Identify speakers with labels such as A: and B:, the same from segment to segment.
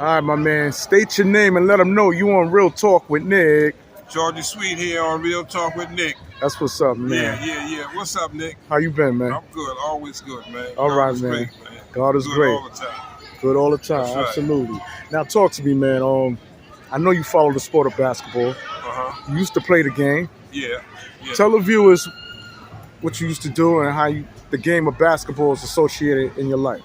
A: All right, my man. State your name and let them know you on Real Talk with Nick.
B: Georgie Sweet here on Real Talk with Nick.
A: That's what's up, man.
B: Yeah. What's up, Nick?
A: How you been, man?
B: I'm good. Always good, man.
A: All
B: God
A: right,
B: is
A: man.
B: Great, man.
A: God is
B: good
A: great.
B: all the time.
A: Good all the time.
B: That's right.
A: Absolutely. Now, talk to me, man. I know you follow the sport of basketball. You used to play the game.
B: Yeah.
A: Tell the viewers what you used to do and how the game of basketball is associated in your life.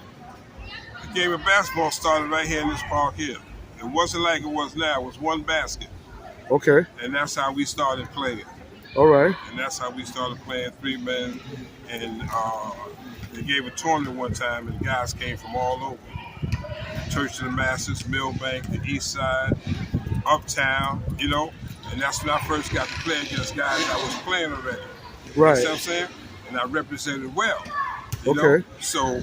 B: The game of basketball started right here in this park here. It wasn't like it was now. It was one basket.
A: Okay.
B: And that's how we started playing.
A: All right.
B: And that's how we started playing 3-man. And they gave a tournament one time, and guys came from all over. Church of the Masters, Millbank, the East Side, Uptown, And that's when I first got to play against guys that was playing already.
A: Right.
B: You know what I'm saying? And I represented well.
A: Okay.
B: So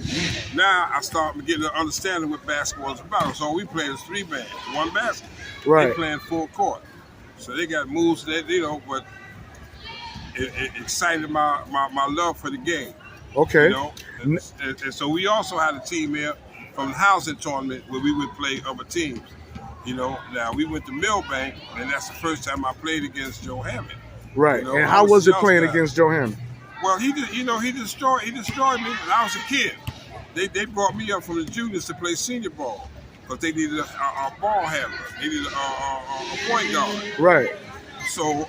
B: now I start getting an understanding what basketball is about. So we play as 3-man, one basket.
A: Right.
B: They playing full court. So they got moves that, but it excited my love for the game.
A: Okay.
B: And so we also had a team here from the housing tournament where we would play other teams. Now we went to Millbank, and that's the first time I played against Joe Hammond.
A: Right. And how was it playing against Joe Hammond?
B: Well, he destroyed me when I was a kid. They brought me up from the juniors to play senior ball because they needed a ball handler. They needed a point guard.
A: Right.
B: So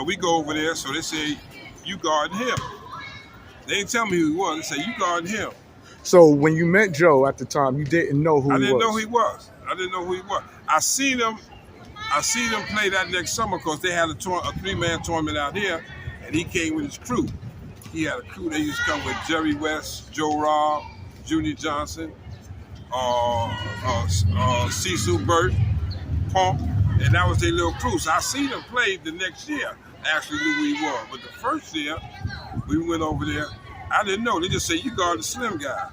B: we go over there. So they say, you guarding him. They didn't tell me who he was. They say, you guarding him.
A: So when you met Joe at the time, you didn't know who he was?
B: I didn't know who he was. I didn't know who he was. I seen him play that next summer because they had a 3-man tournament out here, and he came with his crew. He had a crew. They used to come with Jerry West, Joe Robb, Junior Johnson, Cecil Burt, Pump, and that was their little crew. So I seen him play the next year. Actually knew who he was. But the first year, we went over there. I didn't know. They just said, you guard the slim guy.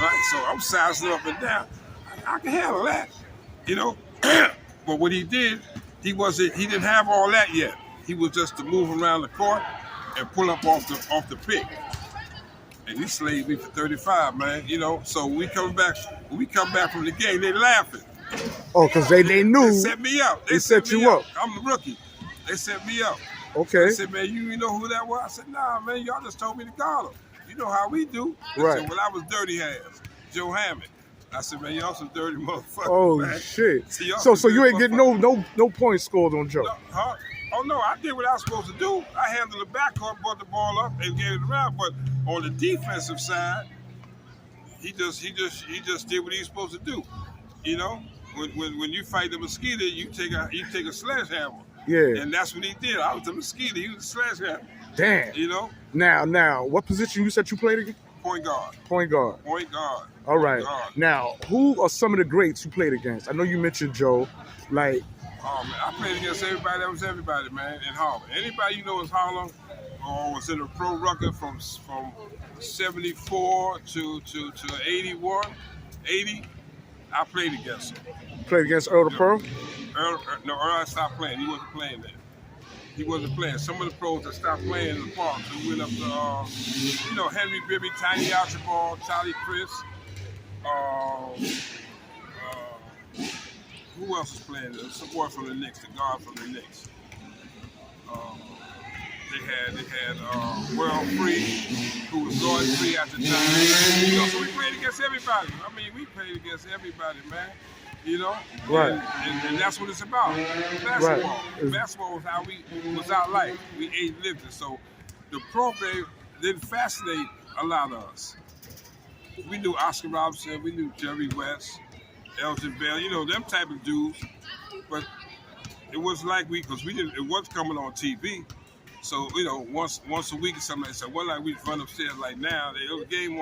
B: Right? So I'm sizing up and down. I can handle that. But what he did, he didn't have all that yet. He was just to move around the court and pull up off the pick. And he slayed me for 35, man. So when we come back from the game, they laughing.
A: Oh, because they knew.
B: They set me up.
A: They set you up.
B: I'm the rookie. They set me up.
A: Okay.
B: They said, man, you know who that was? I said, nah, man, y'all just told me to guard him. You know how we do. They said, well, I was dirty hands. Joe Hammond. I said, man, y'all some dirty motherfuckers. Oh,
A: man. Shit. So you ain't getting no points scored on Joe?
B: No, huh? Oh, no, I did what I was supposed to do. I handled the backcourt, brought the ball up, and gave it around. But on the defensive side, he just did what he was supposed to do. When you fight the mosquito, you take a sledgehammer.
A: Yeah.
B: And that's what he did. I was the mosquito. He was the sledgehammer.
A: Damn. Now, what position you said you played again?
B: Point guard.
A: Point guard. All right. Now, who are some of the greats you played against? I know you mentioned Joe.
B: Oh, man, I played against everybody. That was everybody, man, in Harlem. Anybody you know is Harlem or was in a pro record from 74 to 81, 80. I played against him.
A: Played against Earl the Pearl?
B: Earl stopped playing. He wasn't playing then. He wasn't playing. Some of the pros that stopped playing in the park, so we went up to, Henry Bibby, Tiny Archibald, Charlie Chris. Who else was playing? Some boy from the Knicks, the guard from the Knicks. They had World Free, who was going free at the time. So we played against everybody. I mean, we played against everybody, man.
A: Right.
B: And that's what it's about. Basketball. Right. Basketball was our life. We ate and lived it. So the program didn't fascinate a lot of us. We knew Oscar Robertson, we knew Jerry West, Elgin Bell, them type of dudes. But it wasn't like because it was coming on TV. So, once a week or something, so one night we'd run upstairs like now, the game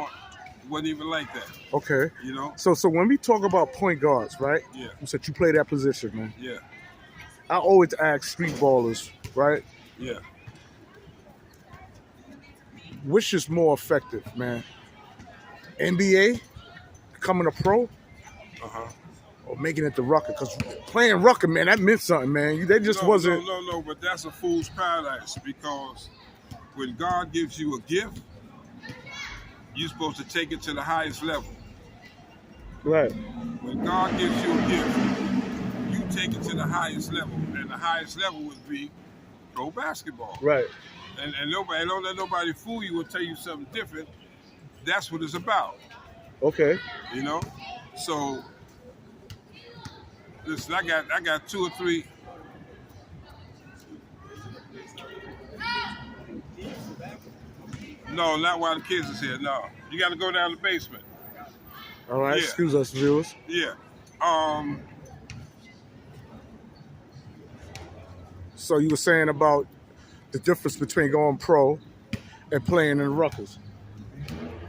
B: wasn't even like that.
A: Okay. So when we talk about point guards, right?
B: Yeah.
A: You said you play that position, man.
B: Yeah.
A: I always ask street ballers, right?
B: Yeah.
A: Which is more effective, man? NBA, becoming a pro, or making it to Rucker? Because playing Rucker, man, that meant something, man. They just wasn't.
B: No, but that's a fool's paradise because when God gives you a gift, you're supposed to take it to the highest level.
A: Right.
B: When God gives you a gift, you take it to the highest level, and the highest level would be pro basketball.
A: Right.
B: And nobody, don't let nobody fool you or tell you something different. That's what it's about,
A: Okay.
B: you know. So listen, I got 2 or 3. No, not while the kids is here. No, you got to go down the basement.
A: All right.
B: Yeah.
A: Excuse us, viewers.
B: Yeah.
A: So you were saying about the difference between going pro and playing in Rutgers.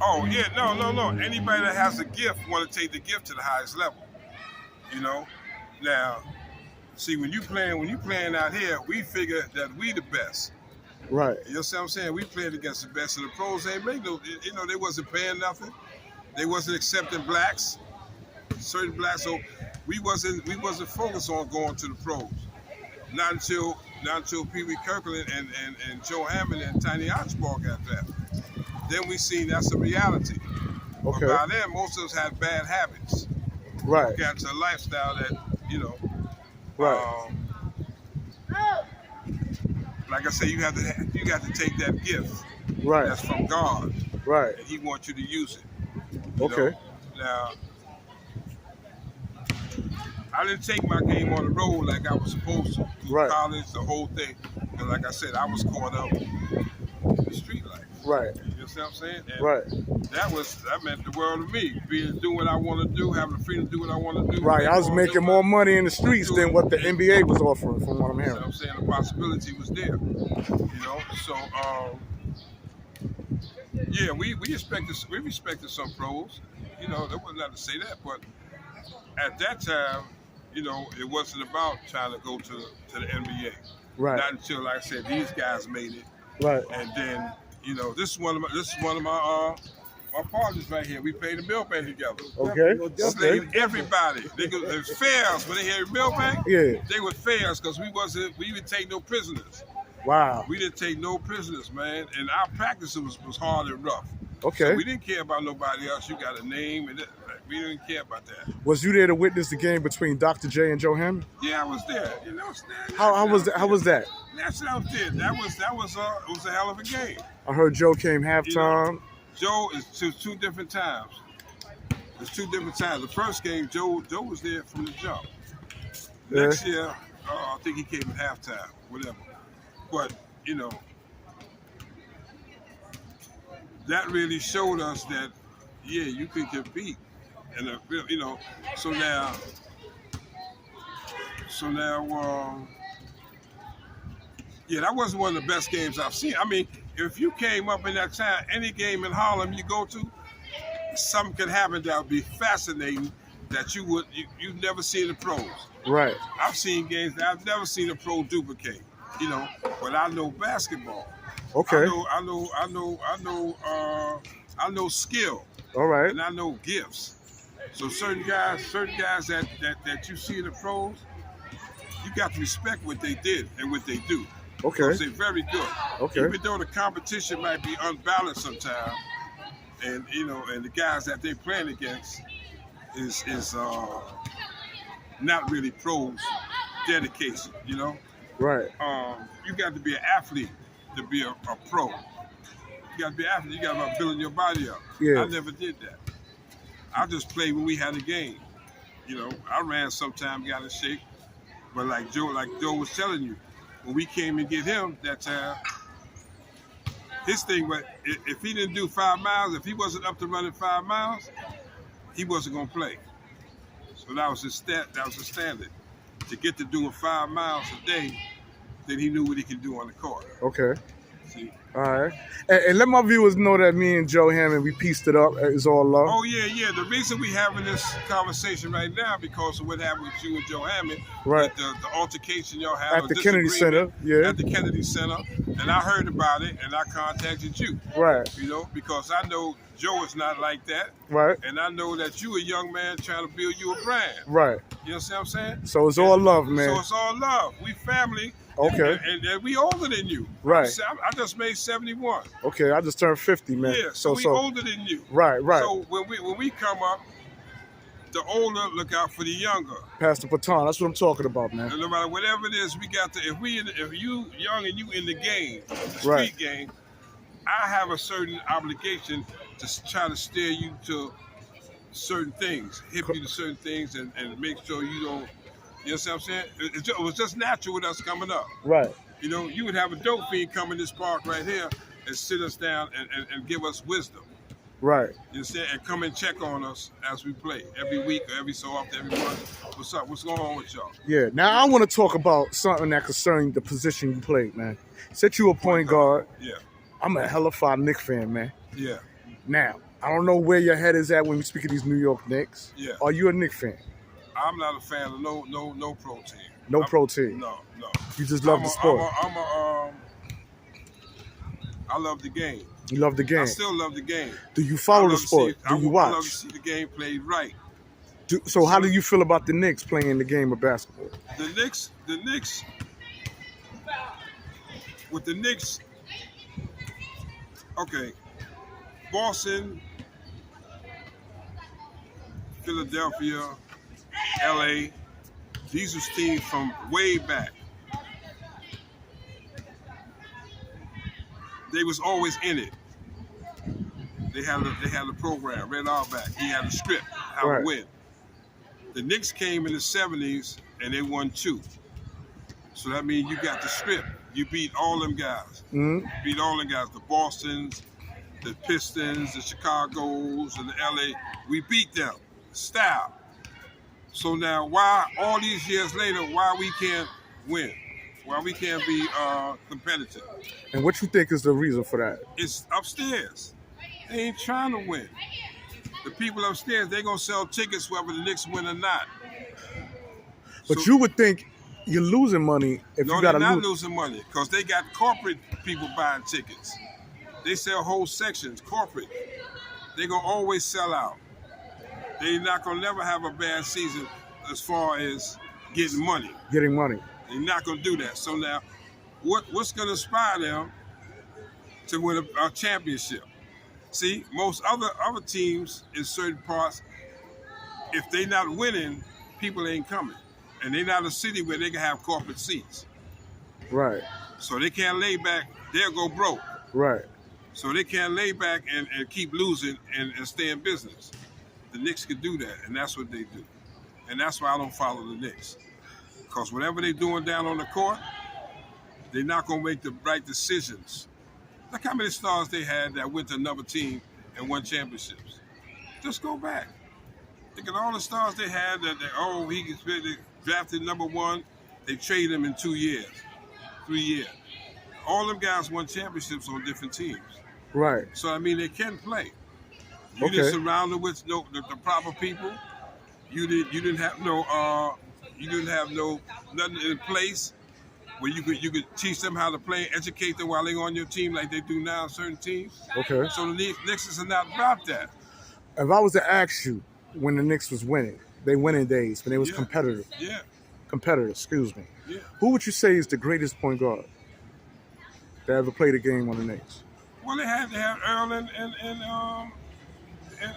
B: Oh yeah. No. Anybody that has a gift want to take the gift to the highest level. You know. Now, see, when you playing out here, we figure that we the best.
A: Right.
B: You know what I'm saying? We played against the best, and the pros ain't make no. You know, they wasn't paying nothing. They wasn't accepting blacks, certain blacks. So we wasn't focused on going to the pros. Not until Pee Wee Kirkland and Joe Hammond and Tiny Archibald got drafted. Then we seen that's a reality.
A: Okay.
B: But by then, most of us had bad habits.
A: Right.
B: Got to a lifestyle that, you know.
A: Right.
B: Like I say, you got to take that gift.
A: Right.
B: That's from God.
A: Right.
B: And He wants you to use it. You
A: Okay.
B: know? Now, I didn't take my game on the road like I was supposed to.
A: Right.
B: College, the whole thing. And like I said, I was caught up in the street life.
A: Right.
B: You know what I'm saying? And
A: Right.
B: that meant the world to me. Doing what I want to do, having the freedom to do what I want to do.
A: Right. I was making more money in the streets than what the NBA was offering, from what I'm
B: You know
A: hearing.
B: what I'm saying? The possibility was there. You know? So, yeah, we respected some pros. You know, there wasn't nothing to say that. But at that time, you know, it wasn't about trying to go to the NBA.
A: Right.
B: Not until, like I said, these guys made it.
A: Right.
B: And then, you know, this is one of my partners right here. We played the Millbank together.
A: Okay.
B: Slaved everybody. It was fairs when they had Millbank.
A: Yeah.
B: They were fairs because we didn't take no prisoners.
A: Wow.
B: We didn't take no prisoners, man. And our practice was hard and rough.
A: Okay.
B: So we didn't care about nobody else. You got a name, and we didn't care about that.
A: Was you there to witness the game between Dr. J and Joe Hammond?
B: Yeah, I was there. You know,
A: How was that? How was that?
B: That's what I was there. It was a hell of a game.
A: I heard Joe came halftime.
B: Joe is two different times. It's 2 different times. The first game, Joe was there from the jump. Next year, I think he came at halftime, whatever. But, you know, that really showed us that, yeah, you can compete. And, you know, so now, yeah, that wasn't one of the best games I've seen. I mean, if you came up in that time, any game in Harlem you go to, something could happen that would be fascinating that you'd never see in the pros. Right. I've seen games that I've never seen a pro duplicate. You know, but I know basketball.
A: Okay.
B: I know skill.
A: All right.
B: And I know gifts. So certain guys that you see in the pros, you got to respect what they did and what they do.
A: Okay.
B: They're very good.
A: Okay.
B: Even though the competition might be unbalanced sometimes, and you know, and the guys that they're playing against is not really pros dedication, you know?
A: Right.
B: You got to be an athlete to be a pro. You got to be an athlete. You got to be building your body up.
A: Yeah.
B: I never did that. I just played when we had a game. You know, I ran sometime, got in shape. But like Joe was telling you, when we came and get him that time, his thing was if he didn't do 5 miles, if he wasn't up to running 5 miles, he wasn't gonna play. So that was his standard. To get to doing 5 miles a day, then he knew what he could do on the court.
A: Okay.
B: See?
A: All right. And let my viewers know that me and Joe Hammond, we pieced it up. It's all love.
B: Oh, yeah. The reason we having this conversation right now because of what happened with you and Joe Hammond.
A: Right.
B: The altercation y'all had
A: at the Kennedy Center. Yeah.
B: At the Kennedy Center. And I heard about it, and I contacted you.
A: Right.
B: You know, because I know Joe is not like that.
A: Right.
B: And I know that you a young man trying to build you a brand.
A: Right.
B: You know what I'm saying?
A: So it's all love, man.
B: So it's all love. We family.
A: Okay.
B: And we older than you.
A: Right.
B: I just made 71.
A: Okay, I just turned 50, man.
B: Yeah, so we older than you.
A: Right.
B: So when we come up, the older look out for the younger.
A: Pastor Patan, that's what I'm talking about, man.
B: And no matter whatever it is, we got to. If you young and you in the game, the street
A: Right.
B: game, I have a certain obligation to try to steer you to certain things, hip you to certain things, and make sure you don't. You know what I'm saying? It was just natural with us coming up.
A: Right.
B: You know, you would have a dope fiend come in this park right here and sit us down and give us wisdom.
A: Right.
B: You understand? And come and check on us as we play every week or every so often, every month. What's up? What's going on with y'all?
A: Yeah. Now I want to talk about something that concerns the position you played, man. Said you a point guard.
B: Yeah.
A: I'm a hella fire Knicks fan, man.
B: Yeah.
A: Now, I don't know where your head is at when we speak of these New York Knicks.
B: Yeah.
A: Are you a Knicks fan?
B: I'm not a fan of no pro team.
A: No pro team.
B: No.
A: You just love the sport.
B: I love the game.
A: You love the game.
B: I still love the game.
A: Do you follow the sport? Do you
B: I love
A: watch?
B: to see the game played right.
A: So how do you feel about the Knicks playing the game of basketball?
B: The Knicks, with the Knicks, okay, Boston, Philadelphia, LA, these was teams from way back. They was always in it. They had a program, Red Auerbach. He had a script, how to win. The Knicks came in the 70s and they won 2. So that means you got the script. You beat all them guys.
A: Mm-hmm.
B: Beat all them guys. The Bostons, the Pistons, the Chicagos, and the LA. We beat them. Style. So now, why all these years later, why we can't win? Why we can't be competitive?
A: And what you think is the reason for that?
B: It's upstairs. They ain't trying to win. The people upstairs, they're going to sell tickets whether the Knicks win or not.
A: But so, you would think you're losing money if you got to lose.
B: No, they're not losing money because they got corporate people buying tickets. They sell whole sections, corporate. They're going to always sell out. They're not going to never have a bad season as far as getting money.
A: Getting money.
B: They're not going to do that. So now, what's going to inspire them to win a championship? See, most other teams in certain parts, if they're not winning, people ain't coming. And they're not a city where they can have corporate seats.
A: Right.
B: So they can't lay back. They'll go broke.
A: Right.
B: So they can't lay back and keep losing and stay in business. The Knicks can do that, and that's what they do. And that's why I don't follow the Knicks. Because whatever they're doing down on the court, they're not going to make the right decisions. Look how many stars they had that went to another team and won championships. Just go back. Look at all the stars they had that he gets drafted number 1. They traded him in 2 years, 3 years. All them guys won championships on different teams.
A: Right.
B: So I mean, they can play. You didn't surround them with the proper people. You didn't have nothing in place where you could teach them how to play, educate them while they're on your team like they do now in certain teams. Okay. So the Knicks are not about that.
A: If I was to ask you when the Knicks was winning, they winning days, when they was competitive.
B: Yeah.
A: Competitive, excuse me.
B: Yeah.
A: Who would you say is the greatest point guard that ever played a game on the Knicks?
B: Well, they had Earl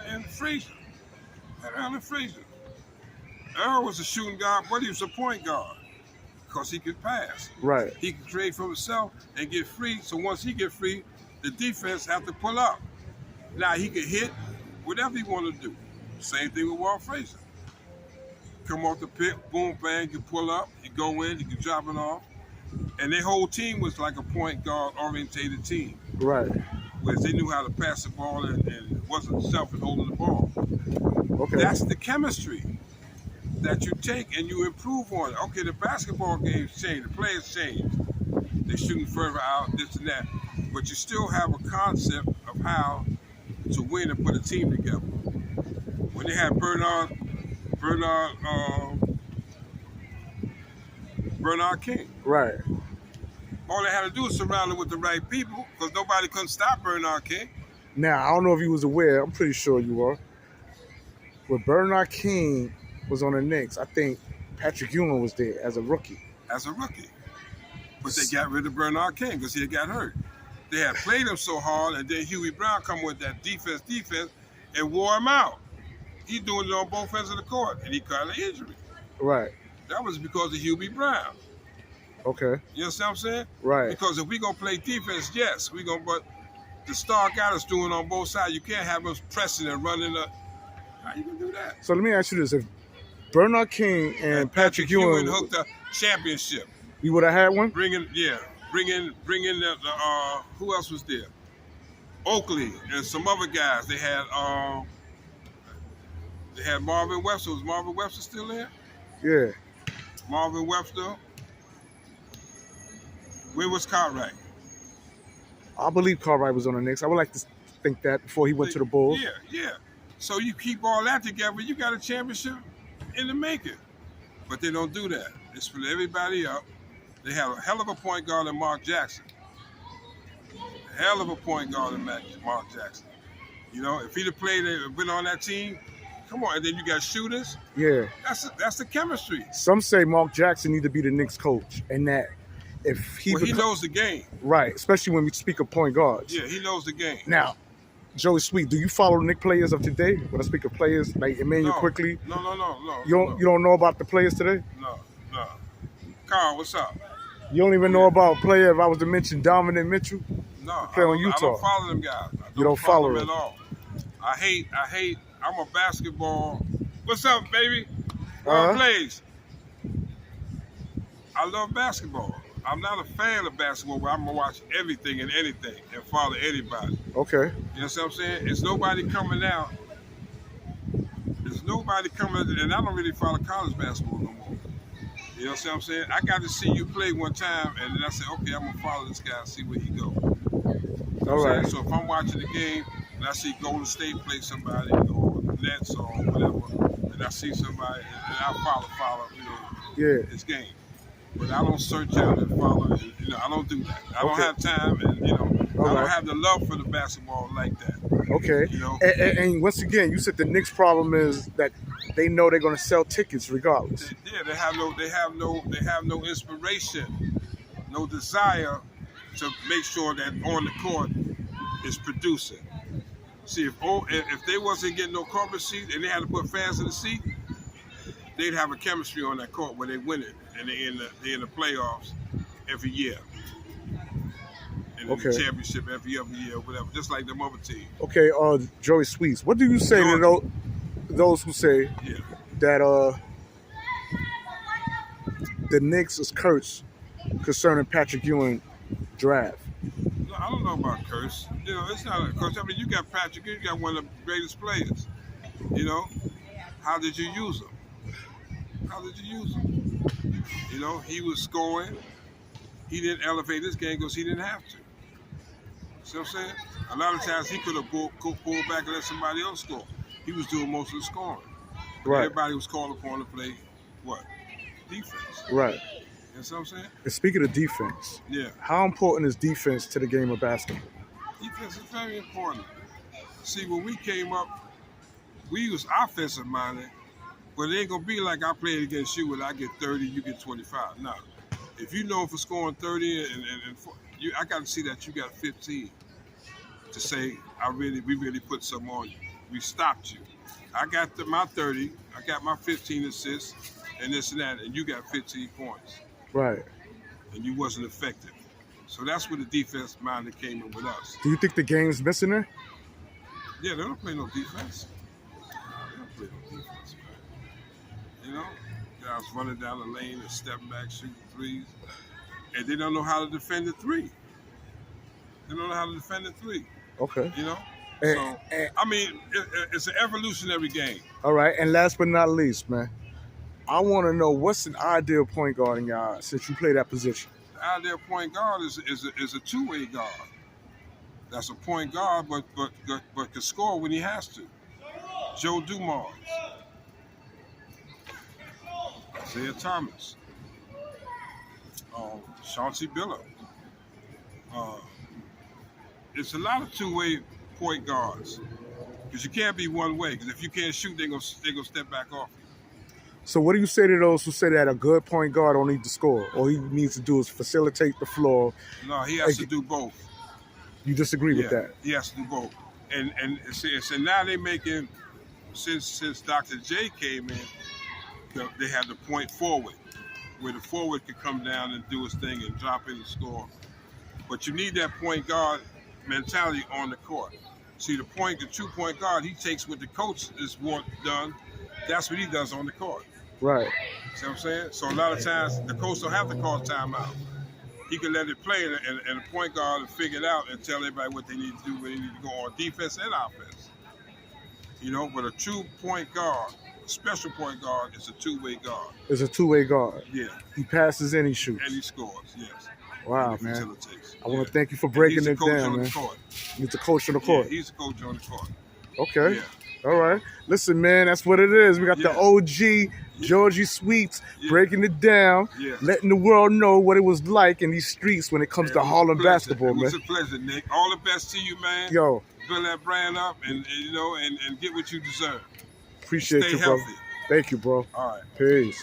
B: and Frazier. Earl and Frazier. Earl was a shooting guard, but he was a point guard because he could pass. Right. He could create for himself and get free. So once he get free, the defense have to pull up. Now he could hit whatever he want to do. Same thing with Walt Frazier. Come off the pick, boom, bang, you pull up, you go in, you can drop it off. And their whole team was like a point guard orientated team. Right. Whereas they knew how to pass the ball and wasn't selfish holding the ball. Okay. That's the chemistry that you take and you improve on it. Okay, the basketball games change, the players change. They're shooting further out, this and that. But you still have a concept of how to win and put a team together. When they had Bernard King. Right. All they had to do was surround him with the right people because nobody couldn't stop Bernard King.
A: Now, I don't know if you was aware, I'm pretty sure you were. When Bernard King was on the Knicks, I think Patrick Ewing was there as a rookie.
B: As a rookie. But they got rid of Bernard King because he had got hurt. They had played him so hard, and then Huey Brown come with that defense, and wore him out. He's doing it on both ends of the court, and he got an injury.
A: Right.
B: That was because of Hubie Brown.
A: Okay.
B: You understand what I'm saying?
A: Right.
B: Because if we gonna play defense, yes, we gonna. But the star got us doing on both sides. You can't have us pressing and running up. How you gonna do that?
A: So let me ask you this: if Bernard King and Patrick Ewing
B: hooked the championship,
A: you would have had one.
B: bring in the who else was there? Oakley and some other guys. They had Marvin Webster. Was Marvin Webster still there?
A: Yeah.
B: Marvin Webster. Where was Cartwright?
A: I believe Cartwright was on the Knicks. I would like to think that before he went to the Bulls.
B: Yeah. So you keep all that together, you got a championship in the making. But they don't do that. They split everybody up. They have a hell of a point guard in Mark Jackson. A hell of a point guard in Mark Jackson. You know, if he'd have played and been on that team, come on. And then you got shooters.
A: Yeah.
B: That's the chemistry.
A: Some say Mark Jackson need to be the Knicks coach, and that if he
B: he knows the game.
A: Right, especially when we speak of point guards.
B: Yeah, he knows the game.
A: Now, Joey Sweet, do you follow the Knicks players of today? When I speak of players, like Emmanuel Quickly?
B: No.
A: You don't know about the players today?
B: No. Carl, what's up?
A: You don't even know about a player, if I was to mention Donovan Mitchell?
B: No,
A: play on Utah.
B: I don't follow them guys.
A: You don't follow
B: them at all. I hate. I'm a basketball. What's up, baby? Plays. I love basketball. I'm not a fan of basketball, but I'm gonna watch everything and anything and follow anybody.
A: Okay.
B: You know what I'm saying? It's nobody coming out. There's nobody coming, and I don't really follow college basketball no more. You know what I'm saying? I got to see you play one time, and then I said, okay, I'm gonna follow this guy and see where he go.
A: All right.
B: So if I'm watching the game and I see Golden State play somebody or the Nets or whatever, and I see somebody, and I follow, his game. But I don't search out and follow. I don't do that. I don't have time, and I don't have the love for the basketball like that.
A: Okay. And once again, you said the Knicks' problem is that they know they're going to sell tickets regardless.
B: They have no inspiration, no desire to make sure that on the court is producing. See, if they wasn't getting no corporate seats and they had to put fans in the seat, they'd have a chemistry on that court where they win it and they're in the playoffs every year. And in the championship every other year or whatever, just like them other teams.
A: Okay, Joey Sweets, what do you say to those who say that the Knicks is cursed concerning Patrick Ewing draft?
B: No, I don't know about curse. It's not a curse. I mean, you got Patrick, you got one of the greatest players. How did you use him? He was scoring. He didn't elevate this game because he didn't have to. See what I'm saying? A lot of times he could have pulled back and let somebody else score. He was doing most of the scoring.
A: Right.
B: Everybody was called upon to play what? Defense.
A: Right.
B: You know what I'm saying?
A: And speaking of defense, how important is defense to the game of basketball?
B: Defense is very important. See, when we came up, we was offensive minded, but it ain't gonna be like I played against you when I get 30, you get 25. No. If you know for scoring 30 and I got to see that you got 15 to say we really put something on you. We stopped you. I got my 30, I got my 15 assists and this and that, and you got 15 points.
A: Right.
B: And you wasn't effective. So that's where the defense minded came in with us.
A: Do you think the game's missing there?
B: Yeah, they don't play no defense. Man. Guys running down the lane and stepping back, shooting threes. And they don't know how to defend the three.
A: Okay.
B: It's an evolutionary game.
A: All right, and last but not least, man, I want to know what's an ideal point guard in your eyes since you play that position.
B: The ideal point guard is a two-way guard. That's a point guard, but can score when he has to. Joe Dumars, Isaiah Thomas, Chauncey Billups. It's a lot of two-way point guards because you can't be one way. Because if you can't shoot, they're gonna step back off you.
A: So what do you say to those who say that a good point guard don't need to score? All he needs to do is facilitate the floor.
B: No, he has to do both.
A: You disagree with that?
B: He has to do both. And so now they're making since Dr. J came in, they had the point forward, where the forward could come down and do his thing and drop in the score. But you need that point guard mentality on the court. See, the true point guard, he takes what the coach is done. That's what he does on the court.
A: Right.
B: See what I'm saying? So a lot of times the coach don't have to call timeout. He can let it play, and the point guard will figure it out and tell everybody what they need to do, where they need to go on defense and offense. You know, but a true point guard, a special point guard, is a two-way guard.
A: It's a two-way guard.
B: Yeah.
A: He passes and he shoots.
B: And he scores, yes.
A: Wow, man.
B: Facilitates.
A: I want to thank you for breaking it down, man. He's the coach on the court.
B: Yeah, he's the coach on the court.
A: Okay.
B: Yeah.
A: All right. Listen, man, that's what it is. We got the OG, Georgie Sweets, breaking it down, letting the world know what it was like in these streets when it comes to Harlem basketball, man.
B: It was a pleasure, Nick. All the best to you, man.
A: Yo.
B: Build that brand up and you know, and get what you deserve.
A: Appreciate
B: Stay
A: you,
B: healthy.
A: bro. Thank you, bro.
B: All right.
A: Peace.